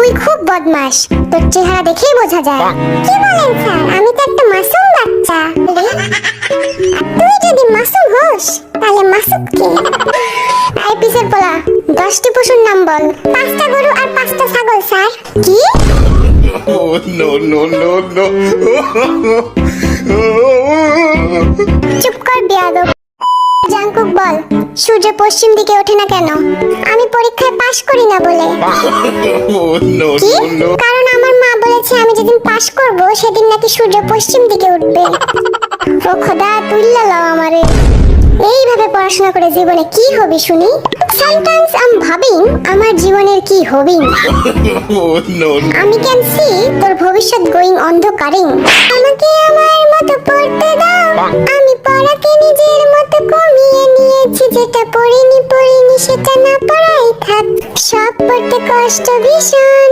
তুই খুব বদমাশ, তোর চেহারা দেখেই বোঝা যায়। কি বলেন স্যার, আমি তো একটা মাসুম বাচ্চা। তুই যদি মাসুম হোস তাহলে মাসুদ কে? এই পিছের পোলা, 10টি পশুর নাম বল। 5টা গরু আর 5টা ছাগল স্যার। কি? Oh no no no no! চুপ কর বেয়াদব। জাঙ্কুক বল, সূর্য পশ্চিম দিকে ওঠে না কেন? আমি পরীক্ষায় পাশ করি না বলে। Oh no কি? no no! কারণ আমার মা বলেছে আমি যেদিন পাশ করব সেদিন নাকি সূর্য পশ্চিম দিকে উঠবে। ও খোদা, তুইল্লা লাও আমারে। এইভাবে পড়াশোনা করে জীবনে কি হবি শুনি? সামটাইমস আই এম ভাবিং আমার জীবনের কি হবি। Oh no! আমি ক্যান সি তোর ভবিষ্যৎ গোয়িং অন্ধকারিং। আমাকে আমার মতো পড়তে দাও, আমি পড়াকে নিজের মতো কমিয়ে নিয়েছি। যেটা পড়িনি সেটা না পড়াই থাক। সব পড়তে কষ্ট ভীষণ,